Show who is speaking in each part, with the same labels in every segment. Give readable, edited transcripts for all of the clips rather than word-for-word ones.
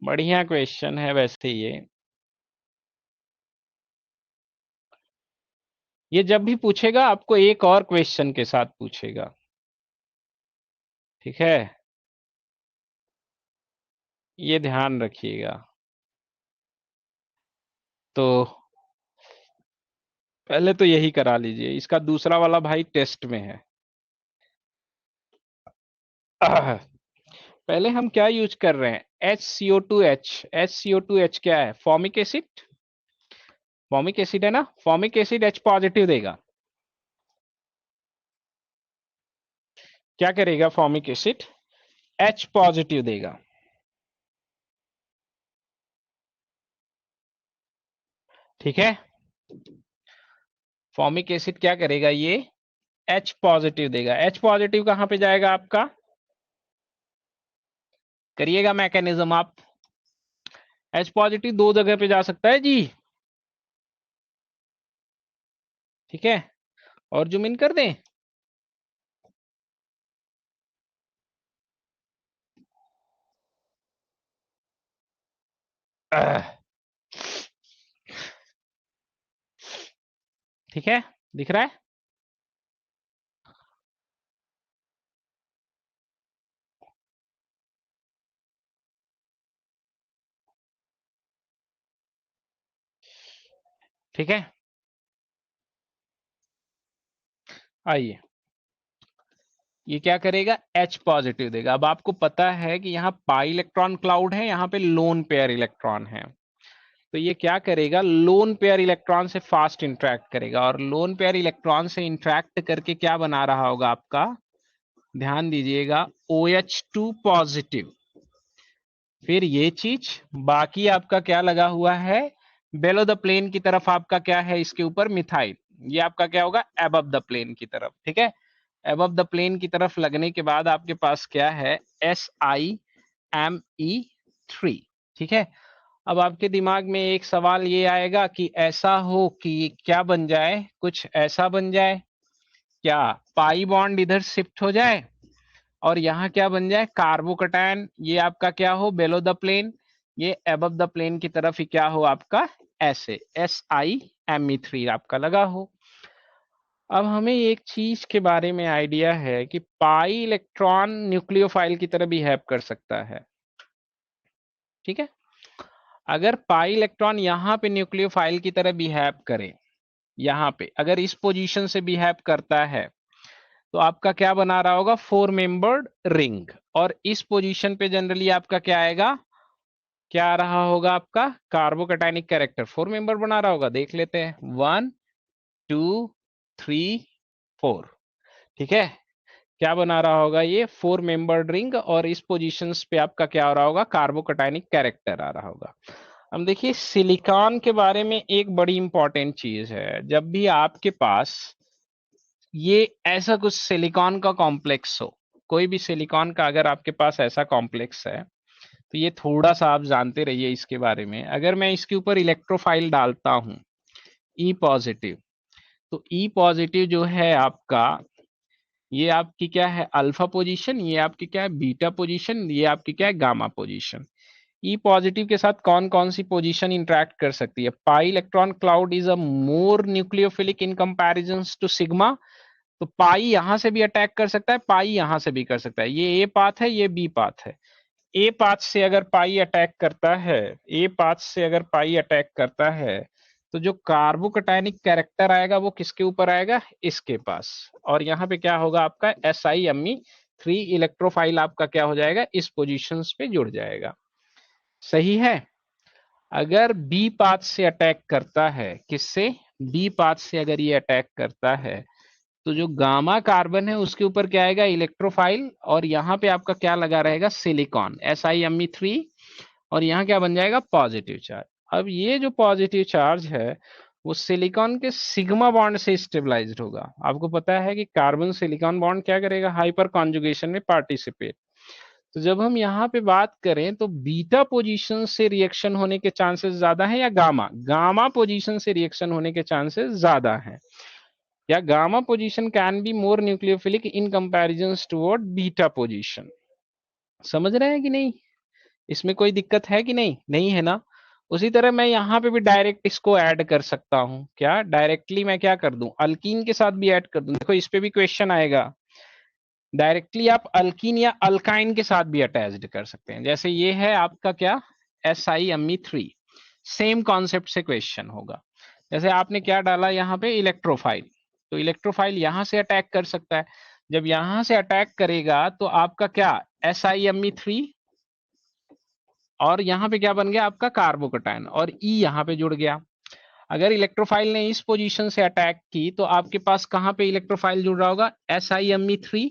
Speaker 1: बढ़िया क्वेश्चन है वैसे ये जब भी पूछेगा आपको एक और क्वेश्चन के साथ पूछेगा। ठीक है, ये ध्यान रखिएगा। तो पहले तो यही करा लीजिए, इसका दूसरा वाला भाई टेस्ट में है। पहले हम क्या यूज कर रहे हैं, HCO2H। HCO2H क्या है, फॉर्मिक एसिड। फॉर्मिक एसिड है ना, फॉर्मिक एसिड H पॉजिटिव देगा। क्या करेगा फॉर्मिक एसिड, H पॉजिटिव देगा। ठीक है, फॉर्मिक एसिड क्या करेगा, ये H पॉजिटिव देगा। H पॉजिटिव कहां पे जाएगा आपका, करिएगा मैकेनिज्म आप। H पॉजिटिव दो जगह पे जा सकता है जी। ठीक है, और जूम इन कर दें। ठीक है, दिख रहा है। ठीक है, आइए, ये क्या करेगा, H पॉजिटिव देगा। अब आपको पता है कि यहाँ पाई इलेक्ट्रॉन क्लाउड है, यहाँ पे लोन पेयर इलेक्ट्रॉन है। तो ये क्या करेगा, लोन पेयर इलेक्ट्रॉन से फास्ट इंटरेक्ट करेगा, और लोन पेयर इलेक्ट्रॉन से इंटरेक्ट करके क्या बना रहा होगा आपका, ध्यान दीजिएगा, OH2 पॉजिटिव। फिर ये चीज बाकी आपका क्या लगा हुआ है, बेलो द प्लेन की तरफ आपका क्या है, इसके ऊपर मिथाइल। ये आपका क्या होगा, एबव द प्लेन की तरफ। ठीक है, एबव द प्लेन की तरफ लगने के बाद आपके पास क्या है, SiMe3। ठीक है, अब आपके दिमाग में एक सवाल ये आएगा कि ऐसा हो कि क्या बन जाए, कुछ ऐसा बन जाए, क्या पाई बॉन्ड इधर शिफ्ट हो जाए और यहाँ क्या बन जाए, कार्बोकटायन, ये आपका क्या हो, बेलो द प्लेन, ये एबव द प्लेन की तरफ ही क्या हो आपका, ऐसे SiMe3 आपका लगा हो। अब हमें एक चीज के बारे में आइडिया है कि पाई इलेक्ट्रॉन न्यूक्लियोफाइल की तरह बिहेव कर सकता है। ठीक है, अगर पाई इलेक्ट्रॉन यहाँ पे न्यूक्लियोफाइल की तरह बिहेव करे, यहाँ पे अगर इस पोजीशन से बिहेव करता है, तो आपका क्या बना रहा होगा, फोर मेंबर्ड रिंग। और इस पोजीशन पे जनरली आपका क्या आएगा, क्या आ रहा होगा आपका, कार्बोकैटायनिक कैरेक्टर फोर मेंबर बना रहा होगा। देख लेते हैं, 1 2 3 4। ठीक है, क्या बना रहा होगा, ये फोर मेंबर्ड रिंग, और इस पोजीशंस पे आपका क्या हो रहा होगा, कार्बोकैटायनिक कैरेक्टर आ रहा होगा। अब देखिए, सिलिकॉन के बारे में एक बड़ी इंपॉर्टेंट चीज है, जब भी आपके पास ये ऐसा कुछ सिलिकॉन का कॉम्प्लेक्स हो, कोई भी सिलिकॉन का अगर आपके पास ऐसा कॉम्प्लेक्स है, तो ये थोड़ा सा आप जानते रहिए इसके बारे में। अगर मैं इसके ऊपर इलेक्ट्रोफाइल डालता हूं, ई पॉजिटिव, तो ई पॉजिटिव जो है आपका, ये आपकी क्या है, अल्फा पोजीशन, ये आपकी क्या है, बीटा पोजीशन, ये आपकी क्या है, गामा पोजीशन। ई पॉजिटिव के साथ कौन कौन सी पोजीशन इंटरेक्ट कर सकती है, pi electron cloud is a more nucleophilic in comparison to sigma. तो पाई यहां से भी अटैक कर सकता है, पाई यहां से भी कर सकता है। ये ए पाथ है, ये बी पाथ है। ए पाथ से अगर पाई अटैक करता है, ए पाथ से अगर पाई अटैक करता है, तो जो कार्बोकैटायनिक कैरेक्टर आएगा वो किसके ऊपर आएगा, इसके पास। और यहाँ पे क्या होगा आपका, SiMe3 इलेक्ट्रोफाइल आपका क्या हो जाएगा, इस पोजीशंस पे जुड़ जाएगा। सही है। अगर बी पाथ से अटैक करता है, किससे, बी पाथ से अगर ये अटैक करता है, तो जो गामा कार्बन है उसके ऊपर क्या आएगा, इलेक्ट्रोफाइल, और यहाँ पे आपका क्या लगा रहेगा, सिलिकॉन, SiMe3, और यहाँ क्या बन जाएगा, पॉजिटिव चार्ज। अब ये जो पॉजिटिव चार्ज है वो सिलिकॉन के सिग्मा बॉन्ड से स्टेबलाइज्ड होगा। आपको पता है कि कार्बन सिलिकॉन बॉन्ड क्या करेगा, हाइपर कॉन्जुगेशन में पार्टिसिपेट। तो जब हम यहाँ पे बात करें, तो बीटा पोजीशन से रिएक्शन होने के चांसेस ज्यादा हैं या गामा, गामा पोजीशन से रिएक्शन होने के चांसेस ज्यादा हैं। या gamma position can be more nucleophilic in comparison toward beta position. समझ रहे हैं कि नहीं? इसमें कोई दिक्कत है कि नहीं? नहीं है ना? उसी तरह मैं यहाँ पे भी डायरेक्ट इसको ऐड कर सकता हूँ। क्या डायरेक्टली मैं क्या कर दूं, अल्कीन के साथ भी ऐड कर दूं। देखो इस पे भी क्वेश्चन आएगा। डायरेक्टली आप अल्कीन या अल्काइन के साथ भी अटैच्ड कर सकते हैं। जैसे ये है आपका क्या, SiMe3, सेम कॉन्सेप्ट से क्वेश्चन होगा। जैसे आपने क्या डाला यहाँ पे, इलेक्ट्रोफाइल, तो इलेक्ट्रोफाइल यहां से अटैक कर सकता है। जब यहां से अटैक करेगा तो आपका क्या, SiMe3, और यहाँ पे क्या बन गया आपका कार्बोकटायन, और ई यहाँ पे जुड़ गया। अगर इलेक्ट्रोफाइल ने इस पोजीशन से अटैक की तो आपके पास कहां पे इलेक्ट्रोफाइल जुड़ रहा होगा, SiMe3,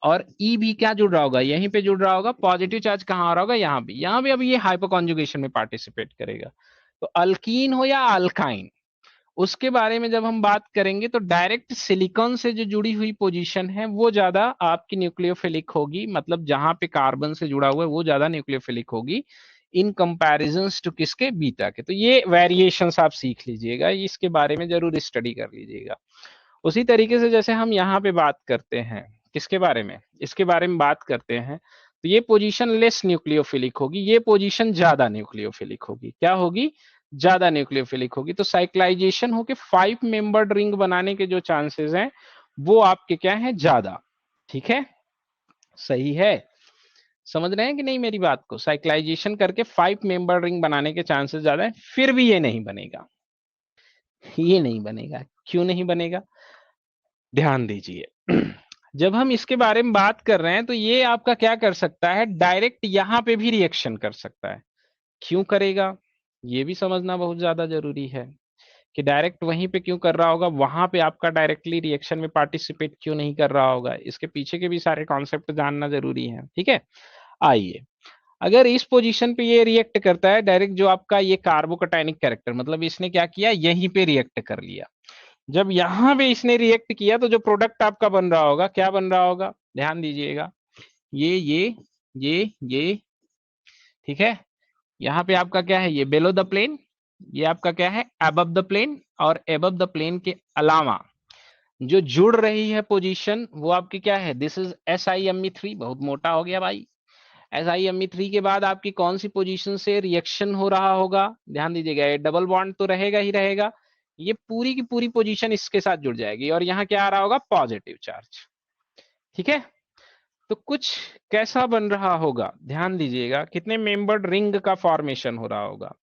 Speaker 1: और ई भी क्या जुड़ रहा होगा, यहीं पे जुड़ रहा होगा। पॉजिटिव चार्ज कहाँ आ रहा होगा, यहाँ पे अभी ये हाइपोकॉन्जुगेशन में पार्टिसिपेट करेगा। तो अल्कीन हो या अल्काइन, उसके बारे में जब हम बात करेंगे तो डायरेक्ट सिलिकॉन से जो जुड़ी हुई पोजीशन है वो ज्यादा आपकी न्यूक्लियोफिलिक होगी, मतलब जहां पे कार्बन से जुड़ा हुआ है वो ज्यादा न्यूक्लियोफिलिक होगी इन कंपैरिजन टू किसके, बीटा के। तो ये वेरिएशंस आप सीख लीजिएगा, इसके बारे में जरूर स्टडी कर लीजिएगा। उसी तरीके से जैसे हम यहाँ पे बात करते हैं किसके बारे में, इसके बारे में बात करते हैं, तो ये पोजीशन लेस न्यूक्लियोफिलिक होगी, ये पोजीशन ज्यादा न्यूक्लियोफिलिक होगी। क्या होगी, ज्यादा न्यूक्लियोफिलिक होगी। तो साइक्लाइजेशन होके 5 मेंबर्ड रिंग बनाने के जो चांसेस हैं वो आपके क्या है, ज्यादा। ठीक है, सही है। समझ रहे हैं कि नहीं मेरी बात को? साइक्लाइजेशन करके 5 मेंबर रिंग बनाने के चांसेस ज्यादा है। फिर भी ये नहीं बनेगा, ये नहीं बनेगा। क्यों नहीं बनेगा, ध्यान दीजिए। जब हम इसके बारे में बात कर रहे हैं तो ये आपका क्या कर सकता है, डायरेक्ट यहां पे भी रिएक्शन कर सकता है। क्यों करेगा, ये भी समझना बहुत ज्यादा जरूरी है कि डायरेक्ट वहीं पे क्यों कर रहा होगा, वहां पे आपका डायरेक्टली रिएक्शन में पार्टिसिपेट क्यों नहीं कर रहा होगा। इसके पीछे के भी सारे कॉन्सेप्ट जानना जरूरी है। ठीक है, आइए, अगर इस पोजीशन पे ये रिएक्ट करता है डायरेक्ट, जो आपका ये कार्बोकटाइनिक कैरेक्टर, मतलब इसने क्या किया, यहीं पे रिएक्ट कर लिया। जब यहां पे इसने रिएक्ट किया तो जो प्रोडक्ट आपका बन रहा होगा, क्या बन रहा होगा, ध्यान दीजिएगा, ये ठीक है। यहाँ पे आपका क्या है, ये बेलो द प्लेन, ये आपका क्या है, अबव द प्लेन, और अबव द प्लेन के अलावा जो जुड़ रही है पोजीशन वो आपकी क्या है, दिस इज SiMe3। बहुत मोटा हो गया भाई। SiMe3 के बाद आपकी कौन सी पोजीशन से रिएक्शन हो रहा होगा, ध्यान दीजिएगा, ये डबल बॉन्ड तो रहेगा ही रहेगा, ये पूरी की पूरी पोजीशन इसके साथ जुड़ जाएगी, और यहाँ क्या आ रहा होगा, पॉजिटिव चार्ज। ठीक है, तो कुछ कैसा बन रहा होगा, ध्यान दीजिएगा, कितने मेंबर्ड रिंग का फॉर्मेशन हो रहा होगा।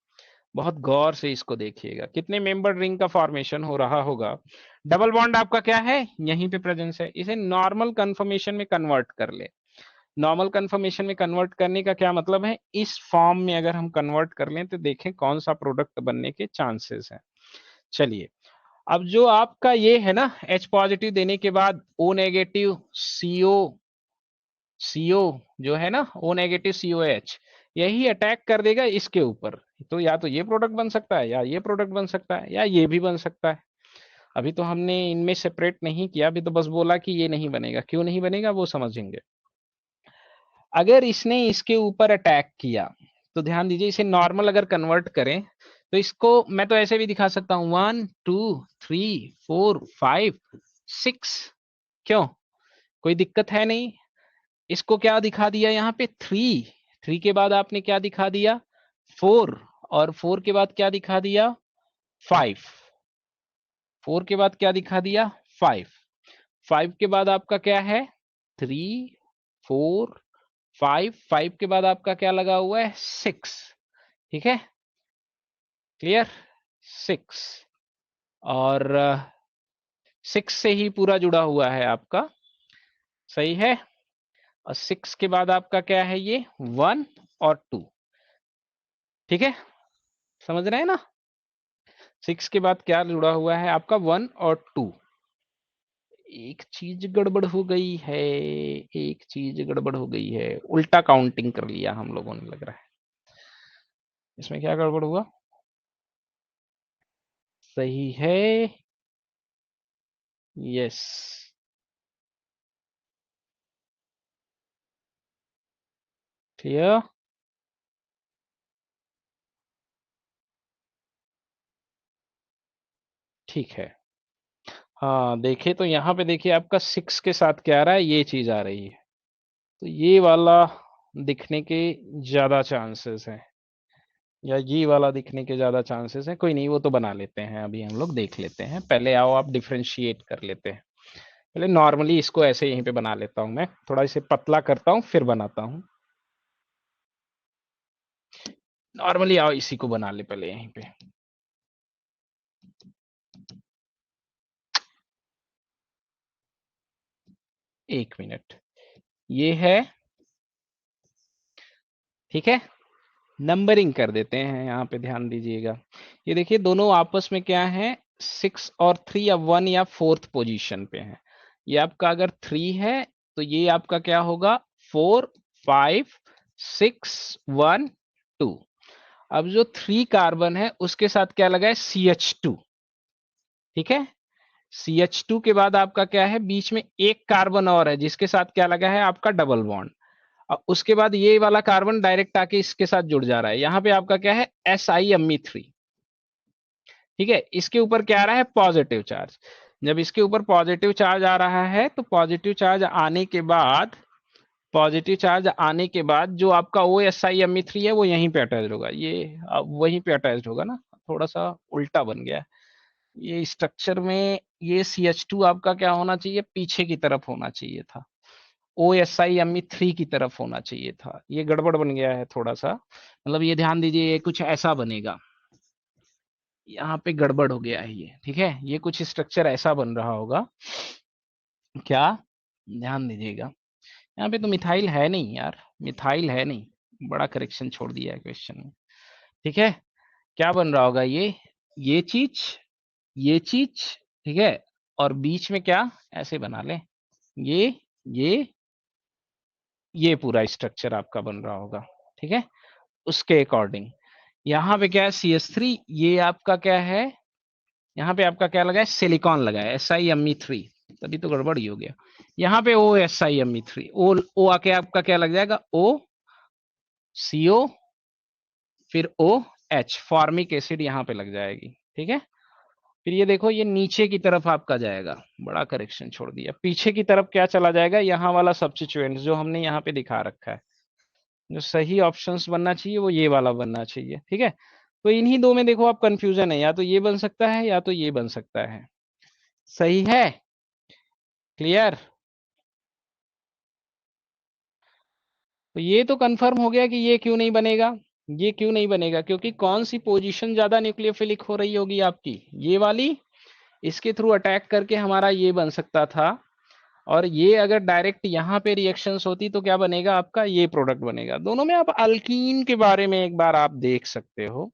Speaker 1: बहुत गौर से इसको देखिएगा, कितने मेंबर्ड रिंग का फॉर्मेशन हो रहा होगा। डबल बॉन्ड आपका क्या है, यहीं पे प्रेजेंस है। इसे नॉर्मल कन्फर्मेशन में कन्वर्ट कर ले। नॉर्मल कन्फर्मेशन में कन्वर्ट करने का क्या मतलब है, इस फॉर्म में अगर हम कन्वर्ट कर लें तो देखें कौन सा प्रोडक्ट बनने के चांसेस हैं। चलिए, अब जो आपका ये है ना, H पॉजिटिव देने के बाद O नेगेटिव CO जो है ना, O नेगेटिव COH, यही अटैक कर देगा इसके ऊपर। तो या तो ये प्रोडक्ट बन सकता है, या ये प्रोडक्ट बन सकता है, या ये भी बन सकता है। अभी तो हमने इनमें सेपरेट नहीं किया, अभी तो बस बोला कि ये नहीं बनेगा। क्यों नहीं बनेगा वो समझेंगे। अगर इसने इसके ऊपर अटैक किया तो ध्यान दीजिए, इसे नॉर्मल अगर कन्वर्ट करें तो इसको मैं तो ऐसे भी दिखा सकता हूं, 1 2 3 4 5 6। क्यों, कोई दिक्कत है नहीं। इसको क्या दिखा दिया यहाँ पे, 3, 3 के बाद आपने क्या दिखा दिया, 4, और 4 के बाद क्या दिखा दिया, 5, 4 के बाद क्या दिखा दिया, 5, 5 के बाद आपका क्या है, 3 4 5, 5 के बाद आपका क्या लगा हुआ है, 6। ठीक है, क्लियर, 6, और 6 से ही पूरा जुड़ा हुआ है आपका, सही है। और 6 के बाद आपका क्या है, ये 1 और 2। ठीक है, समझ रहे हैं ना। 6 के बाद क्या जुड़ा हुआ है आपका, 1 और 2। एक चीज गड़बड़ हो गई है, एक चीज गड़बड़ हो गई है, उल्टा काउंटिंग कर लिया हम लोगों ने लग रहा है। इसमें क्या गड़बड़ हुआ, सही है, यस, क्लियर, ठीक है। हाँ देखिए, तो यहाँ पे देखिए आपका 6 के साथ क्या आ रहा है, ये चीज आ रही है, तो ये वाला दिखने के ज्यादा चांसेस हैं, या ये वाला दिखने के ज्यादा चांसेस हैं। कोई नहीं, वो तो बना लेते हैं, अभी हम लोग देख लेते हैं। पहले आओ आप डिफरेंशिएट कर लेते हैं। पहले नॉर्मली इसको ऐसे यहीं पे बना लेता हूं, मैं थोड़ा इसे पतला करता हूं फिर बनाता हूं। नॉर्मली आओ इसी को बना ले पहले यहीं पे। एक मिनट, ये है, ठीक है। नंबरिंग कर देते हैं यहाँ पे, ध्यान दीजिएगा। ये देखिए दोनों आपस में क्या है, 6 और 3 या 1 या 4th पोजीशन पे है। ये आपका अगर 3 है तो ये आपका क्या होगा, 4 5 6 1 2। अब जो 3 कार्बन है उसके साथ क्या लगा है, CH2, ठीक है। CH2 के बाद आपका क्या है, बीच में एक कार्बन और है जिसके साथ क्या लगा है, आपका डबल बॉन्ड। और उसके बाद ये वाला कार्बन डायरेक्ट आके इसके साथ जुड़ जा रहा है। यहाँ पे आपका क्या है, SiMe3, ठीक है। इसके ऊपर क्या आ रहा है, पॉजिटिव चार्ज। जब इसके ऊपर पॉजिटिव चार्ज आ रहा है तो पॉजिटिव चार्ज आने के बाद, पॉजिटिव चार्ज आने के बाद जो आपका OSiMe3 है वो यहीं पे अटैच होगा, ये अब वहीं पे अटैच होगा ना। थोड़ा सा उल्टा बन गया है ये स्ट्रक्चर में। ये CH2 आपका क्या होना चाहिए, पीछे की तरफ होना चाहिए था, OSiMe3 की तरफ होना चाहिए था। ये गड़बड़ बन गया है थोड़ा सा, मतलब ये ध्यान दीजिए, ये कुछ ऐसा बनेगा, यहाँ पे गड़बड़ हो गया है ये, ठीक है। ये कुछ स्ट्रक्चर ऐसा बन रहा होगा, क्या, ध्यान दीजिएगा। यहाँ पे तो मिथाइल है नहीं यार, मिथाइल है नहीं, बड़ा करेक्शन छोड़ दिया है क्वेश्चन में, ठीक है। क्या बन रहा होगा ये चीज, ये चीज, ठीक है। और बीच में क्या, ऐसे बना ले, ये ये ये पूरा स्ट्रक्चर आपका बन रहा होगा, ठीक है। उसके अकॉर्डिंग यहाँ पे क्या है, CH3, ये आपका क्या है, यहाँ पे आपका क्या लगा है, सिलिकॉन लगा है, SiMe3, तभी तो गड़बड़ ही हो गया। यहाँ पे OSiMe3, ओ आके आपका क्या लग जाएगा, CO, फिर OH, फॉर्मिक एसिड यहाँ पे लग जाएगी, ठीक है। फिर ये देखो, ये नीचे की तरफ आपका जाएगा, बड़ा करेक्शन छोड़ दिया, पीछे की तरफ क्या चला जाएगा, यहाँ वाला सब्स्टिट्यूएंट जो हमने यहाँ पे दिखा रखा है। जो सही ऑप्शंस बनना चाहिए वो ये वाला बनना चाहिए, ठीक है। तो इन्हीं दो में देखो आप कंफ्यूजन है, या तो ये बन सकता है या तो ये बन सकता है। सही है, क्लियर। तो ये तो कंफर्म हो गया कि ये क्यों नहीं बनेगा, ये क्यों नहीं बनेगा, क्योंकि कौन सी पोजीशन ज्यादा न्यूक्लियोफिलिक हो रही होगी आपकी, ये वाली। इसके थ्रू अटैक करके हमारा ये बन सकता था, और ये अगर डायरेक्ट यहाँ पे रिएक्शंस होती तो क्या बनेगा, आपका ये प्रोडक्ट बनेगा। दोनों में आप अल्कीन के बारे में एक बार आप देख सकते हो।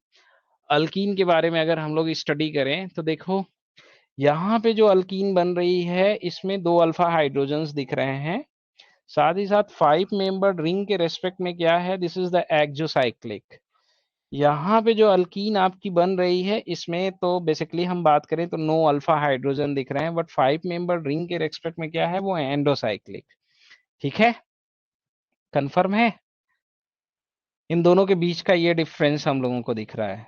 Speaker 1: अल्कीन के बारे में अगर हम लोग स्टडी करें तो देखो, यहाँ पे जो अल्कीन बन रही है इसमें 2 अल्फा हाइड्रोजन्स दिख रहे हैं, साथ ही साथ 5 मेंबर्ड रिंग के रेस्पेक्ट में क्या है, दिस इज द एक्सोसाइक्लिक। यहाँ पे जो अल्कीन आपकी बन रही है इसमें तो बेसिकली हम बात करें तो 9 अल्फा हाइड्रोजन दिख रहे हैं, बट 5 मेंबर्ड रिंग के रेस्पेक्ट में क्या है, वो एंडोसाइक्लिक, ठीक है। कंफर्म है, इन दोनों के बीच का ये डिफरेंस हम लोगों को दिख रहा है।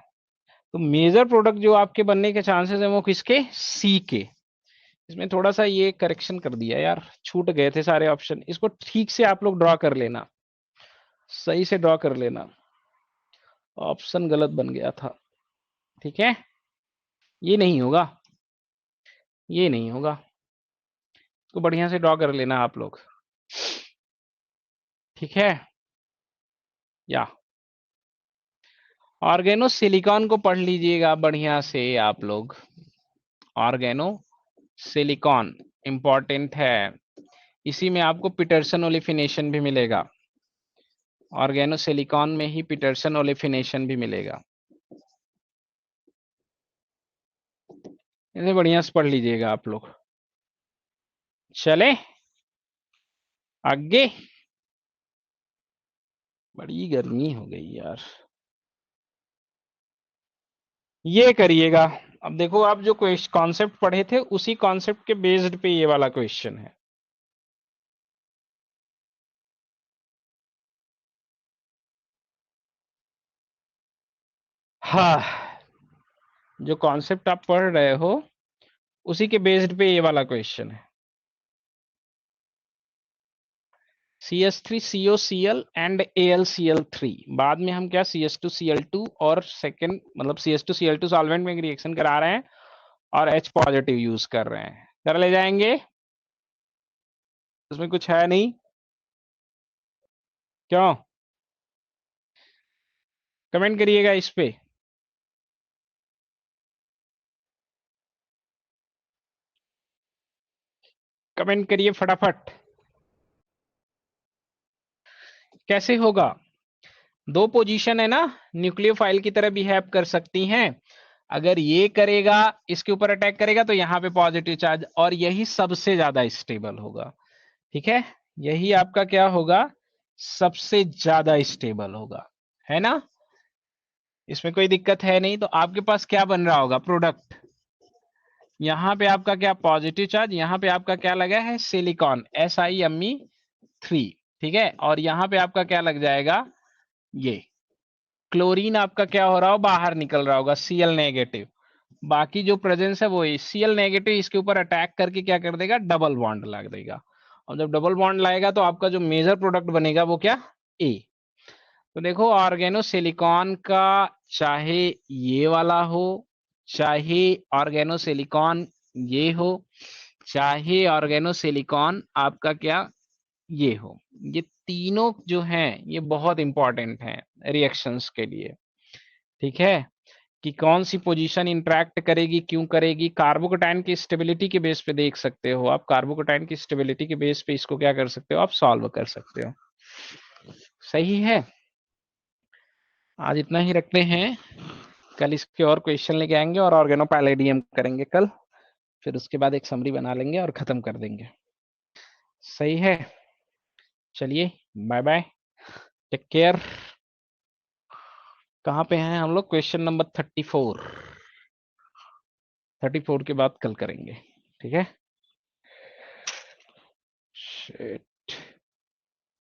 Speaker 1: तो मेजर प्रोडक्ट जो आपके बनने के चांसेस है वो किसके, सी के। इसमें थोड़ा सा ये करेक्शन कर दिया यार, छूट गए थे सारे ऑप्शन, इसको ठीक से आप लोग ड्रॉ कर लेना, सही से ड्रॉ कर लेना, ऑप्शन गलत बन गया था, ठीक है। ये नहीं होगा, ये नहीं होगा, तो बढ़िया से ड्रॉ कर लेना आप लोग, ठीक है। या ऑर्गेनो सिलिकॉन को पढ़ लीजिएगा बढ़िया से आप लोग। ऑर्गेनो सिलिकॉन इंपॉर्टेंट है, इसी में आपको पीटरसन ओलिफिनेशन भी मिलेगा, ऑर्गेनो सिलिकॉन में ही पीटरसन ओलिफिनेशन भी मिलेगा, इसे बढ़िया से पढ़ लीजिएगा आप लोग। चले आगे, बड़ी गर्मी हो गई यार। ये करिएगा, अब देखो आप जो कॉन्सेप्ट पढ़े थे उसी कॉन्सेप्ट के बेस्ड पे ये वाला क्वेश्चन है। हाँ, जो कॉन्सेप्ट आप पढ़ रहे हो उसी के बेस्ड पे ये वाला क्वेश्चन है। CH3COCl एंड AlCl3, बाद में हम क्या CH2Cl2 और सेकेंड मतलब CH2Cl2 सॉल्वेंट में रिएक्शन करा रहे हैं और H पॉजिटिव यूज कर रहे हैं, कर ले जाएंगे, उसमें कुछ है नहीं, क्यों? कमेंट करिएगा इस पे। कमेंट करिए फटाफट। कैसे होगा? दो पोजीशन है ना, न्यूक्लियोफाइल की तरह बिहेव कर सकती हैं। अगर ये करेगा, इसके ऊपर अटैक करेगा तो यहाँ पे पॉजिटिव चार्ज, और यही सबसे ज्यादा स्टेबल होगा। ठीक है, यही आपका क्या होगा, सबसे ज्यादा स्टेबल होगा, है ना? इसमें कोई दिक्कत है नहीं। तो आपके पास क्या बन रहा होगा, प्रोडक्ट। यहाँ पे आपका क्या पॉजिटिव चार्ज, यहाँ पे आपका क्या लगा है सिलिकॉन SiMe3। ठीक है, और यहाँ पे आपका क्या लग जाएगा, ये क्लोरीन आपका क्या हो रहा हो, बाहर निकल रहा होगा Cl नेगेटिव। बाकी जो प्रेजेंस है वो Cl नेगेटिव इसके ऊपर अटैक करके क्या कर देगा, डबल बॉन्ड लगा देगा। और जब डबल बॉन्ड लाएगा तो आपका जो मेजर प्रोडक्ट बनेगा वो क्या, ए। तो देखो ऑर्गेनो सिलिकॉन का, चाहे ये वाला हो, चाहे ऑर्गेनो सिलिकॉन ये हो, चाहे ऑर्गेनो सिलिकॉन आपका क्या ये हो, ये तीनों जो हैं ये बहुत इंपॉर्टेंट हैं रिएक्शंस के लिए। ठीक है, कि कौन सी पोजीशन इंटरेक्ट करेगी, क्यों करेगी। कार्बोकेटाइन की स्टेबिलिटी के बेस पे देख सकते हो आप, कार्बोकेटाइन की स्टेबिलिटी के बेस पे इसको क्या कर सकते हो, आप सॉल्व कर सकते हो। सही है, आज इतना ही रखते हैं, कल इसके और क्वेश्चन लेके आएंगे और ऑर्गेनो पैलेडियम करेंगे कल, फिर उसके बाद एक समरी बना लेंगे और खत्म कर देंगे। सही है, चलिए बाय बाय, टेक केयर। कहाँ पे हैं हम लोग, क्वेश्चन नंबर 34। 34 के बाद कल करेंगे, ठीक है। Shit.